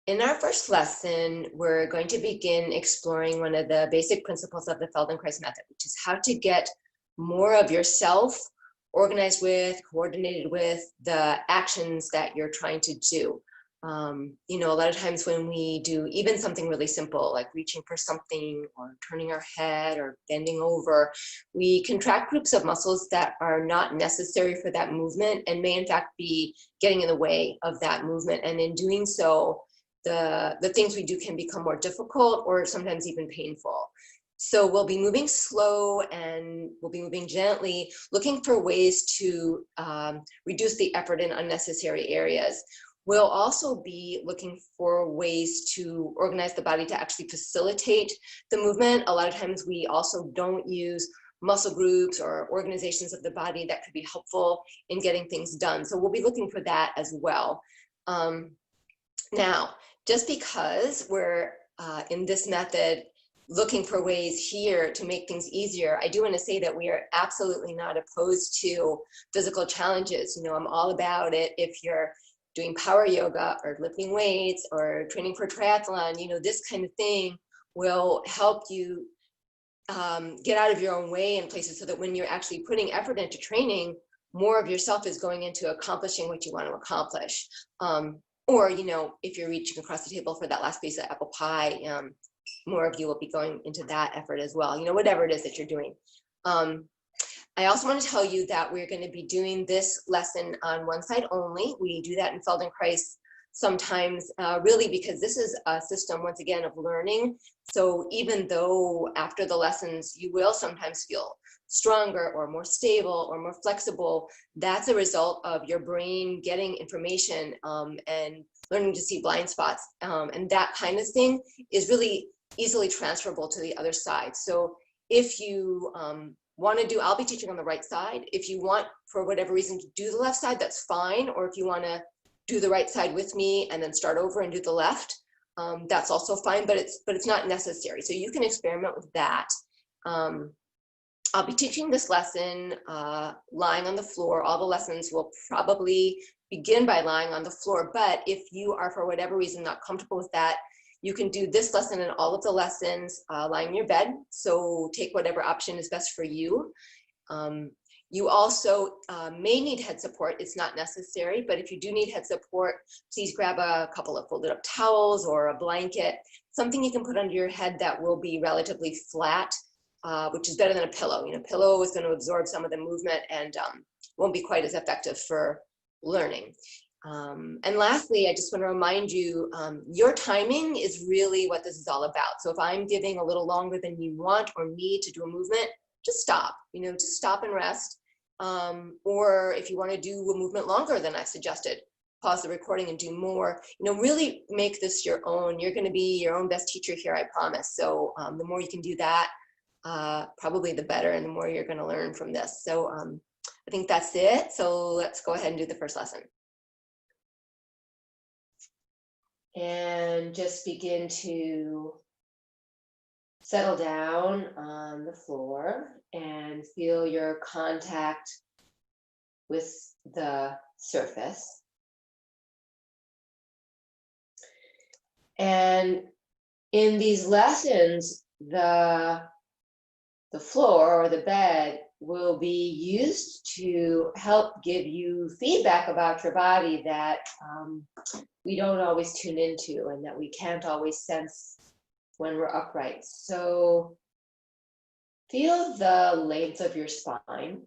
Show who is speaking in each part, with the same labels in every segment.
Speaker 1: In our first lesson, we're going to begin exploring one of the basic principles of the Feldenkrais method, which is how to get more of yourself organized with, coordinated with the actions that you're trying to do. A lot of times when we do even something really simple, like reaching for something or turning our head or bending over, we contract groups of muscles that are not necessary for that movement and may in fact be getting in the way of that movement. And in doing so, the things we do can become more difficult or sometimes even painful. So we'll be moving slow and we'll be moving gently, looking for ways to reduce the effort in unnecessary areas. We'll also be looking for ways to organize the body to actually facilitate the movement. A lot of times we also don't use muscle groups or organizations of the body that could be helpful in getting things done. So we'll be looking for that as well. Now, just because we're in this method looking for ways here to make things easier, I do want to say that we are absolutely not opposed to physical challenges. I'm all about it. If you're doing power yoga or lifting weights or training for triathlon, this kind of thing will help you get out of your own way in places so that when you're actually putting effort into training, more of yourself is going into accomplishing what you want to accomplish. Or, if you're reaching across the table for that last piece of apple pie, more of you will be going into that effort as well, whatever it is that you're doing. I also want to tell you that we're going to be doing this lesson on one side only. We do that in Feldenkrais sometimes, really because this is a system, once again, of learning. So even though after the lessons, you will sometimes feel stronger or more stable or more flexible, that's a result of your brain getting information and learning to see blind spots. And that kind of thing is really easily transferable to the other side. So if you want to do, I'll be teaching on the right side. If you want, for whatever reason, to do the left side, that's fine. Or if you want to do the right side with me and then start over and do the left, that's also fine, but it's not necessary. So you can experiment with that. I'll be teaching this lesson lying on the floor. All the lessons will probably begin by lying on the floor, but if you are, for whatever reason, not comfortable with that, you can do this lesson and all of the lessons lying in your bed. So take whatever option is best for you. You also may need head support. It's not necessary, but if you do need head support, please grab a couple of folded up towels or a blanket, something you can put under your head that will be relatively flat, which is better than a pillow. Pillow is going to absorb some of the movement and won't be quite as effective for learning. And lastly, I just want to remind you, your timing is really what this is all about. So if I'm giving a little longer than you want or need to do a movement, just stop, just stop and rest. Or if you want to do a movement longer than I suggested, pause the recording and do more. Really make this your own. You're going to be your own best teacher here, I promise. So the more you can do that, probably the better, and the more you're going to learn from this. So I think that's it. So let's go ahead and do the first lesson. And just begin to settle down on the floor and feel your contact with the surface. And in these lessons, the floor or the bed will be used to help give you feedback about your body that we don't always tune into and that we can't always sense when we're upright. So feel the length of your spine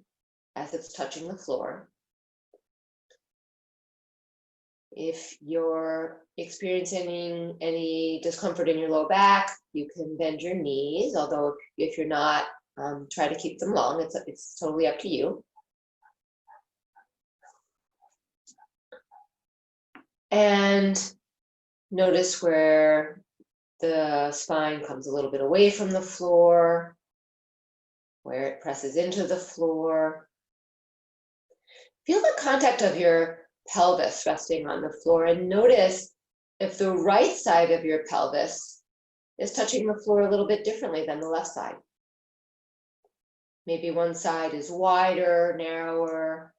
Speaker 1: as it's touching the floor. If you're experiencing any discomfort in your low back, you can bend your knees, although if you're not, try to keep them long. It's totally up to you. And notice where the spine comes a little bit away from the floor, where it presses into the floor. Feel the contact of your pelvis resting on the floor, and notice if the right side of your pelvis is touching the floor a little bit differently than the left side. Maybe one side is wider, narrower.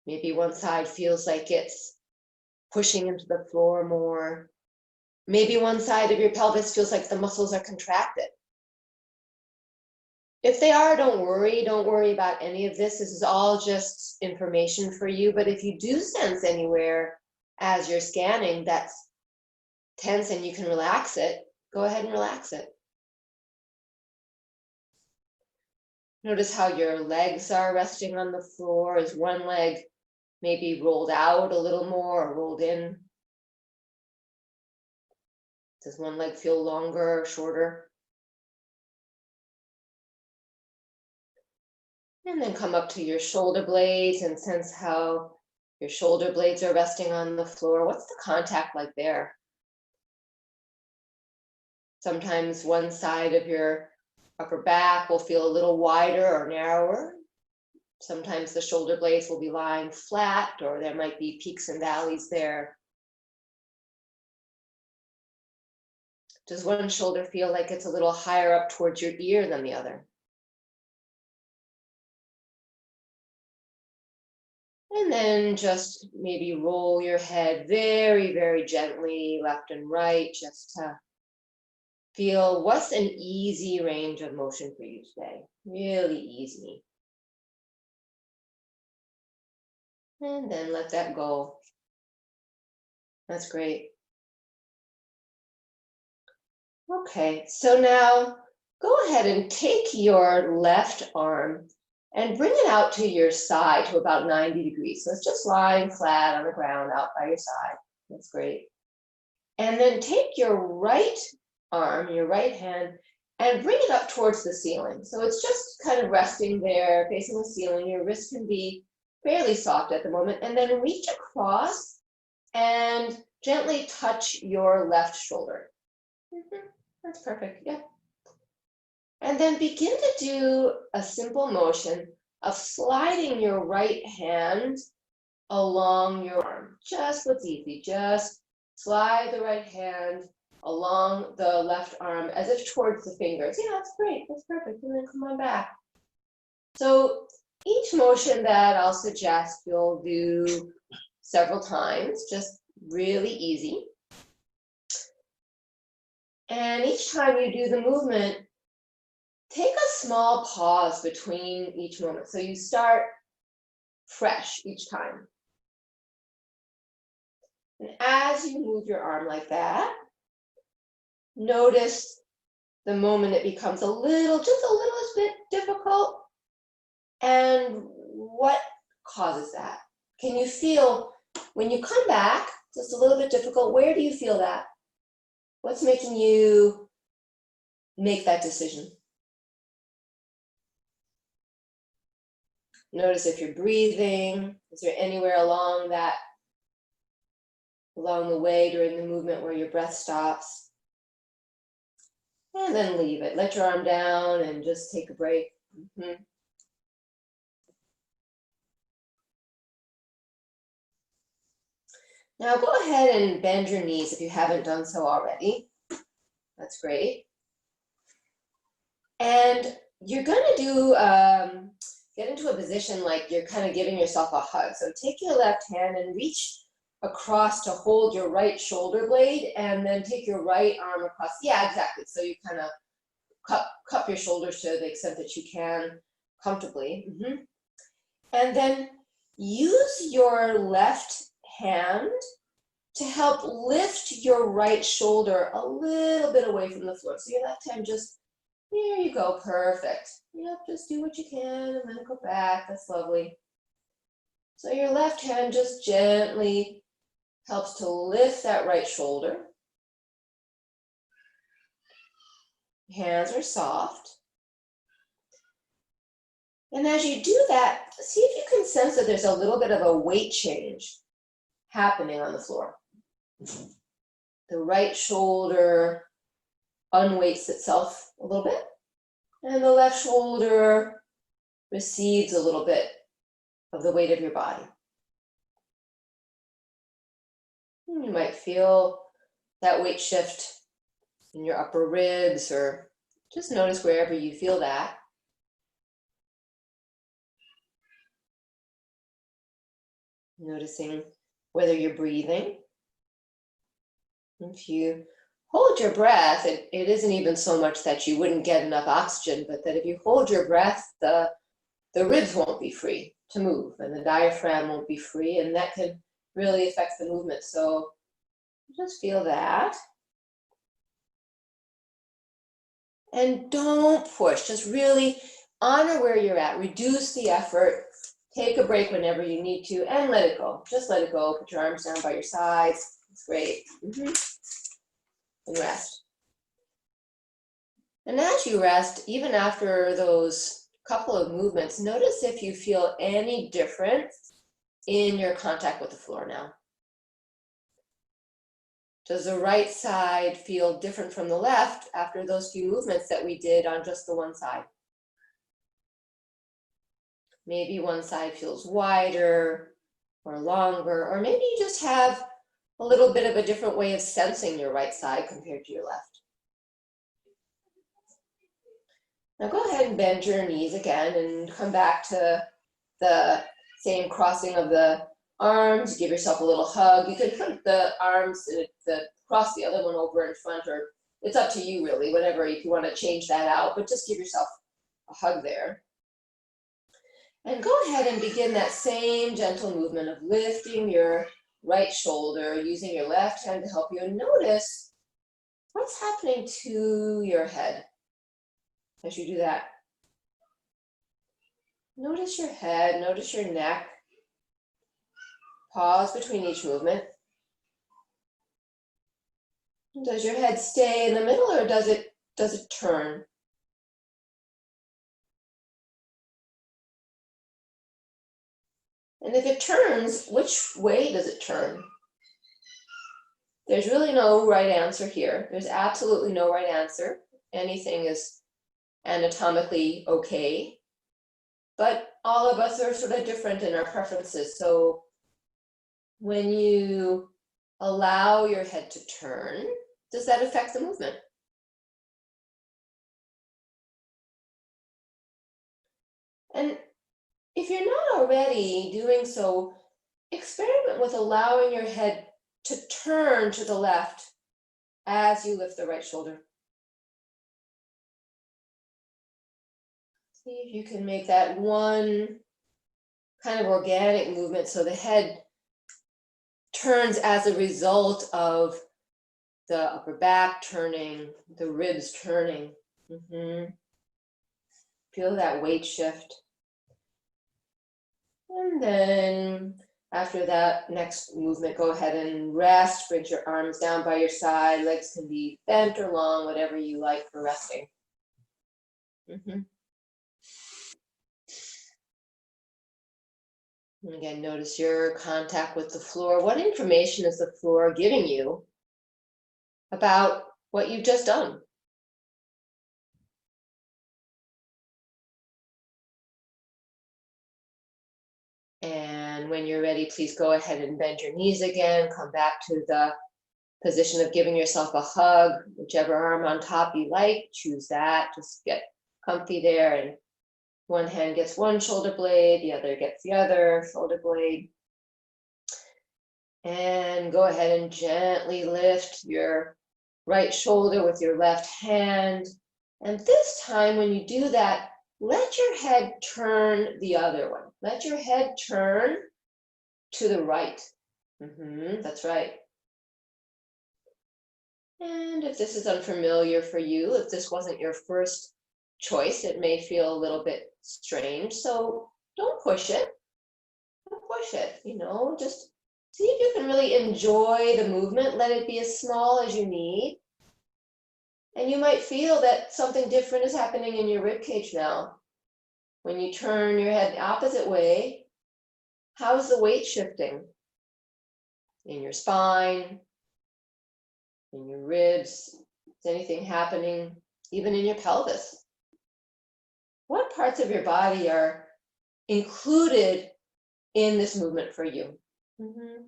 Speaker 1: Maybe one side feels like it's pushing into the floor more. Maybe one side of your pelvis feels like the muscles are contracted. If they are, don't worry. Don't worry about any of this. This is all just information for you. But if you do sense anywhere as you're scanning that's tense and you can relax it, go ahead and relax it. Notice how your legs are resting on the floor. Is one leg maybe rolled out a little more or rolled in? Does one leg feel longer or shorter? And then come up to your shoulder blades and sense how your shoulder blades are resting on the floor. What's the contact like there? Sometimes one side of your upper back will feel a little wider or narrower. Sometimes the shoulder blades will be lying flat, or there might be peaks and valleys there. Does one shoulder feel like it's a little higher up towards your ear than the other? And then just maybe roll your head very, very gently left and right, just to feel what's an easy range of motion for you today. Really easy. And then let that go. That's great. Okay, so now go ahead and take your left arm and bring it out to your side to about 90 degrees. So it's just lying flat on the ground out by your side. That's great. And then take your right arm, your right hand, and bring it up towards the ceiling. So it's just kind of resting there, facing the ceiling. Your wrist can be fairly soft at the moment. And then reach across and gently touch your left shoulder. That's perfect, yeah. And then begin to do a simple motion of sliding your right hand along your arm. Just what's easy, just slide the right hand along the left arm as if towards the fingers. Yeah, that's great, that's perfect. And then come on back. So each motion that I'll suggest you'll do several times, just really easy. And each time you do the movement, take a small pause between each moment. So you start fresh each time. And as you move your arm like that, notice the moment it becomes just a little bit difficult, and what causes that? Can you feel when you come back, just a little bit difficult, where do you feel that? What's making you make that decision? Notice if you're breathing. Is there anywhere along the way during the movement where your breath stops? And then leave it. Let your arm down and just take a break. Now go ahead and bend your knees if you haven't done so already. That's great. And you're going to get into a position like you're kind of giving yourself a hug. So take your left hand and reach across to hold your right shoulder blade, and then take your right arm across. Yeah, exactly. So you kind of cup your shoulders to the extent that you can comfortably. And then use your left hand to help lift your right shoulder a little bit away from the floor. So your left hand just, there you go, perfect. Yep, just do what you can and then go back. That's lovely. So your left hand just gently helps to lift that right shoulder. Hands are soft. And as you do that, see if you can sense that there's a little bit of a weight change happening on the floor. The right shoulder unweights itself a little bit, and the left shoulder recedes a little bit of the weight of your body. You might feel that weight shift in your upper ribs, or just notice wherever you feel that. Noticing whether you're breathing. If you hold your breath, it isn't even so much that you wouldn't get enough oxygen, but that if you hold your breath, the ribs won't be free to move and the diaphragm won't be free, and that could really affect the movement. So just feel that. And don't push, just really honor where you're at, reduce the effort, take a break whenever you need to, and let it go. Just let it go, put your arms down by your sides, it's great. And rest. And as you rest, even after those couple of movements, notice if you feel any difference in your contact with the floor now. Does the right side feel different from the left after those few movements that we did on just the one side? Maybe one side feels wider or longer, or maybe you just have a little bit of a different way of sensing your right side compared to your left. Now go ahead and bend your knees again and come back to the same crossing of the arms. Give yourself a little hug. You can put the arms cross the other one over in front, or it's up to you really, whatever, if you want to change that out, but just give yourself a hug there. And go ahead and begin that same gentle movement of lifting your right shoulder, using your left hand to help you, and notice what's happening to your head as you do that. Notice your head, notice your neck. Pause between each movement. Does your head stay in the middle, or does it turn? And if it turns, which way does it turn? There's really no right answer here. There's absolutely no right answer. Anything is anatomically okay, but all of us are sort of different in our preferences. So when you allow your head to turn, does that affect the movement? And if you're not already doing so, experiment with allowing your head to turn to the left as you lift the right shoulder. See if you can make that one kind of organic movement so the head turns as a result of the upper back turning, the ribs turning. Feel that weight shift. And then after that next movement, go ahead and rest. Bring your arms down by your side. Legs can be bent or long, whatever you like for resting. And again, notice your contact with the floor. What information is the floor giving you about what you've just done? And when you're ready, please go ahead and bend your knees again. Come back to the position of giving yourself a hug, whichever arm on top you like, choose that. Just get comfy there, and one hand gets one shoulder blade, the other gets the other shoulder blade. And go ahead and gently lift your right shoulder with your left hand. And this time when you do that, let your head turn the other one. Let your head turn to the right. That's right. And if this is unfamiliar for you, if this wasn't your first choice, it may feel a little bit strange. So don't push it. Don't push it, just see if you can really enjoy the movement. Let it be as small as you need. And you might feel that something different is happening in your ribcage now. When you turn your head the opposite way, how's the weight shifting? In your spine, in your ribs? Is anything happening even in your pelvis? What parts of your body are included in this movement for you? And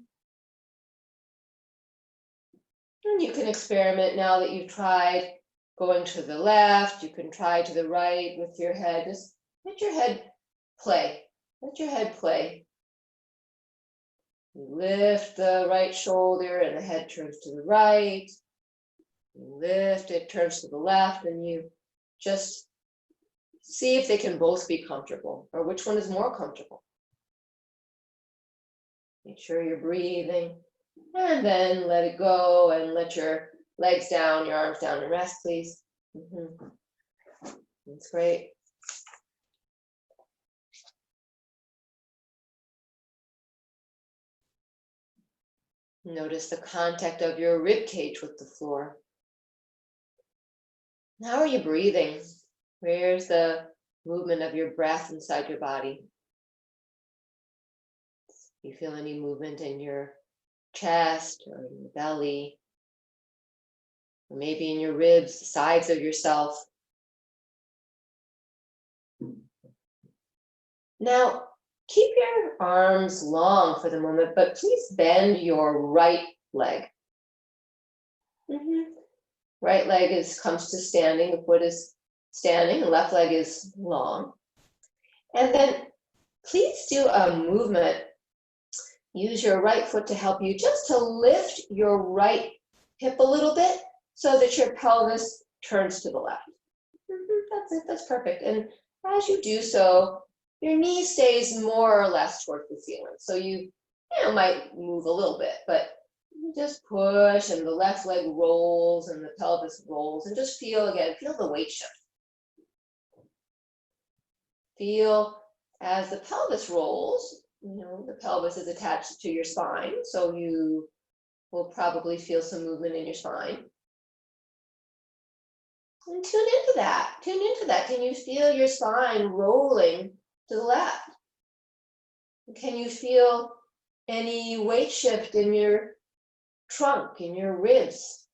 Speaker 1: you can experiment now that you've tried going to the left. You can try to the right with your head. Just let your head play. Let your head play. Lift the right shoulder and the head turns to the right. Lift, it turns to the left, and you just see if they can both be comfortable, or which one is more comfortable. Make sure you're breathing, and then let it go and let your legs down, your arms down, and rest, please. That's great. Notice the contact of your rib cage with the floor. How are you breathing? Where's the movement of your breath inside your body? Do you feel any movement in your chest or in your belly? Or maybe in your ribs, the sides of yourself? Now, keep your arms long for the moment, but please bend your right leg. Right leg comes to standing, the foot is standing, the left leg is long. And then please do a movement. Use your right foot to help you just to lift your right hip a little bit so that your pelvis turns to the left. That's it, that's perfect. And as you do so, your knee stays more or less towards the ceiling. So you might move a little bit, but you just push and the left leg rolls and the pelvis rolls, and just feel the weight shift. Feel as the pelvis rolls, the pelvis is attached to your spine, so you will probably feel some movement in your spine. And tune into that. Can you feel your spine rolling to the left? Can you feel any weight shift in your trunk, in your ribs?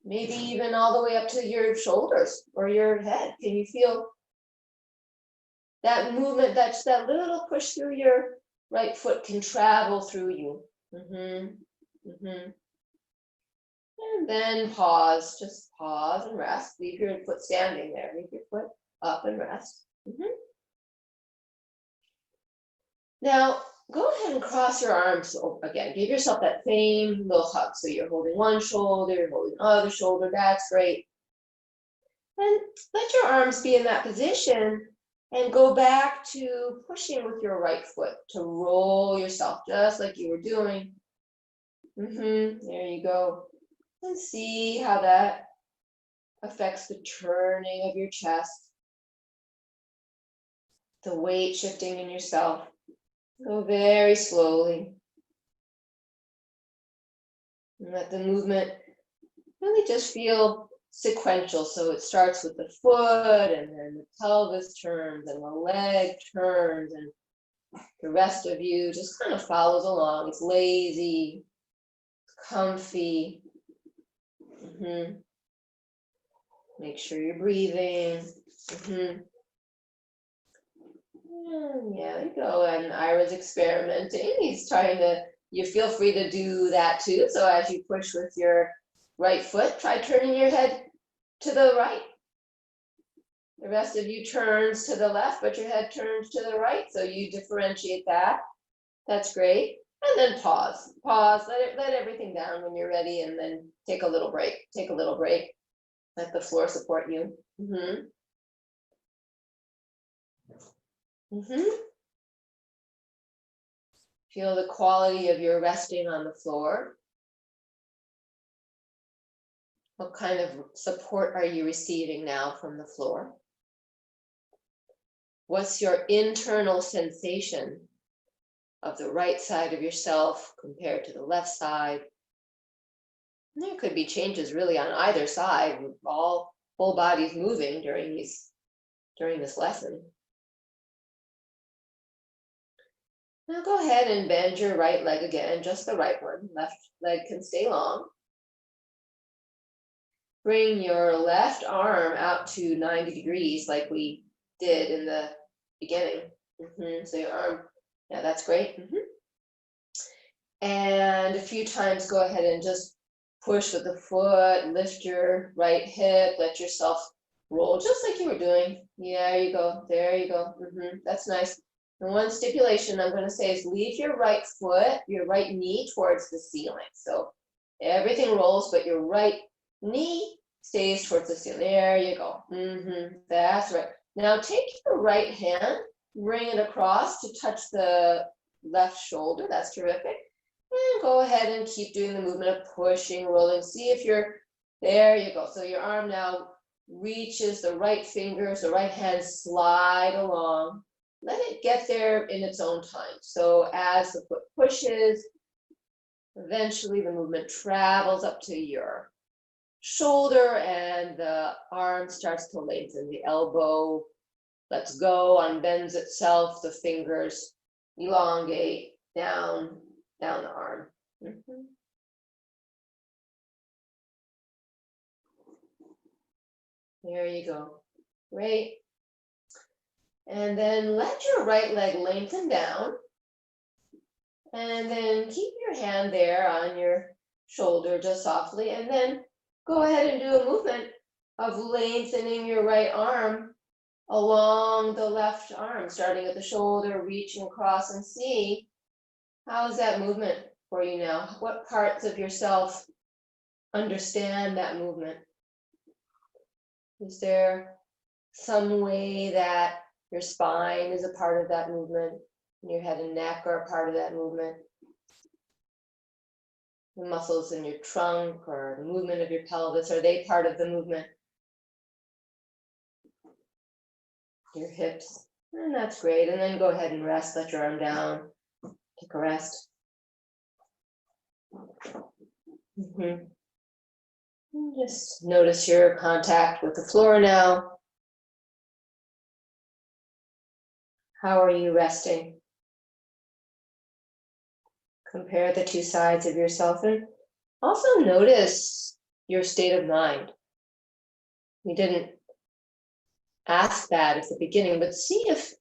Speaker 1: Maybe even all the way up to your shoulders or your head. Can you feel that movement, that little push through your right foot can travel through you? And then pause, just pause and rest. Leave your foot standing there. Leave your foot up and rest. Now, go ahead and cross your arms again. Give yourself that same little hug. So you're holding one shoulder, you're holding the other shoulder. That's great. And let your arms be in that position and go back to pushing with your right foot to roll yourself just like you were doing. There you go. And see how that affects the turning of your chest, the weight shifting in yourself. Go very slowly. And let the movement really just feel sequential. So it starts with the foot, and then the pelvis turns, and the leg turns, and the rest of you just kind of follows along. It's lazy, comfy. Make sure you're breathing. Yeah, there you go. And Ira's experimenting. He's trying to, you feel free to do that too. So as you push with your right foot, try turning your head to the right. The rest of you turns to the left, but your head turns to the right. So you differentiate that. That's great. And then pause, let everything down when you're ready, and then take a little break, Let the floor support you. Feel the quality of your resting on the floor. What kind of support are you receiving now from the floor? What's your internal sensation of the right side of yourself compared to the left side? And there could be changes really on either side, whole bodies moving during this lesson. Now go ahead and bend your right leg again, just the right one. Left leg can stay long. Bring your left arm out to 90 degrees like we did in the beginning. So your arm, yeah, that's great. And a few times go ahead and just push with the foot, lift your right hip, let yourself roll just like you were doing. Yeah, there you go. That's nice. And one stipulation I'm going to say is leave your right foot, your right knee towards the ceiling. So everything rolls, but your right knee stays towards the ceiling. There you go. That's right. Now take your right hand, bring it across to touch the left shoulder. That's terrific. And go ahead and keep doing the movement of pushing, rolling. See if you're, there you go. So your arm now reaches the right fingers, the right hand slide along. Let it get there in its own time. So as the foot pushes, eventually the movement travels up to your shoulder and the arm starts to lengthen. The elbow lets go, unbends itself, the fingers elongate down the arm. There you go. Great. And then let your right leg lengthen down. And then keep your hand there on your shoulder just softly. And then go ahead and do a movement of lengthening your right arm along the left arm, starting at the shoulder, reaching across, and see how's that movement for you now. What parts of yourself understand that movement? Is there some way that your spine is a part of that movement, and your head and neck are a part of that movement? The muscles in your trunk or the movement of your pelvis, are they part of the movement? Your hips, and that's great. And then go ahead and rest, let your arm down, take a rest. Just notice your contact with the floor now. How are you resting? Compare the two sides of yourself and also notice your state of mind. We didn't ask that at the beginning, but see if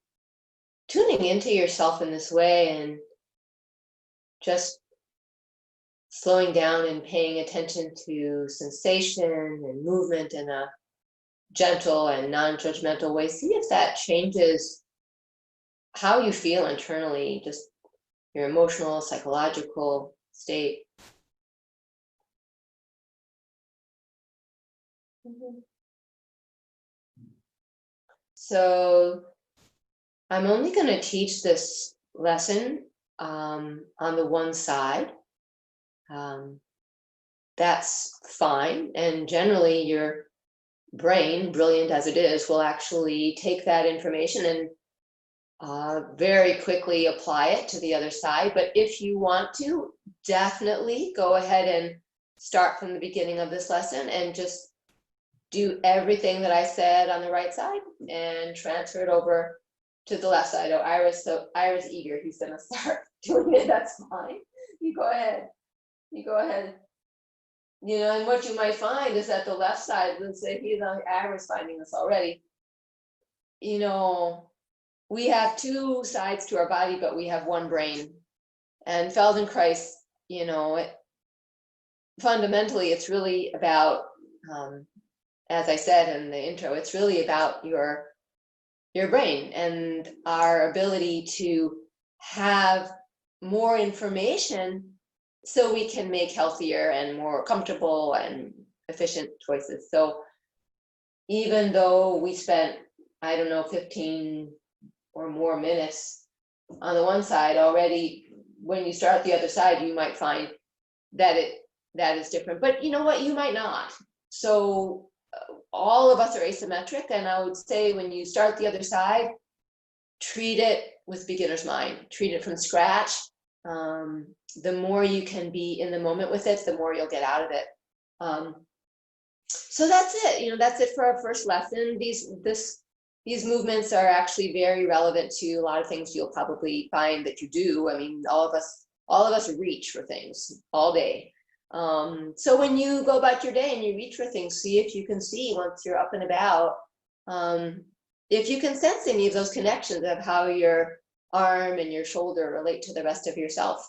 Speaker 1: tuning into yourself in this way and just slowing down and paying attention to sensation and movement in a gentle and non-judgmental way. See if that changes how you feel internally, just your emotional, psychological state. So I'm only going to teach this lesson on the one side. That's fine. And generally your brain, brilliant as it is, will actually take that information and very quickly apply it to the other side. But if you want to, definitely go ahead and start from the beginning of this lesson and just do everything that I said on the right side and transfer it over to the left side. Oh, Iris eager, he's gonna start doing it. That's fine. You go ahead. You go ahead. You know, and what you might find is that the left side, let's say he's on Iris finding this already. You know, we have two sides to our body, but we have one brain. And Feldenkrais, you know, fundamentally, it's really about, as I said in the intro, it's really about your brain and our ability to have more information so we can make healthier and more comfortable and efficient choices. So even though we spent, I don't know, 15 or more minutes on the one side already, when you start the other side, you might find that that is different. But you know what, you might not. So all of us are asymmetric, and I would say when you start the other side, treat it with beginner's mind, treat it from scratch. The more you can be in the moment with it, the more you'll get out of it. So that's it. You know, that's it for our first lesson. These movements are actually very relevant to a lot of things you'll probably find that you do. I mean, all of us reach for things all day. So when you go about your day and you reach for things, see if you can see once you're up and about, if you can sense any of those connections of how your arm and your shoulder relate to the rest of yourself.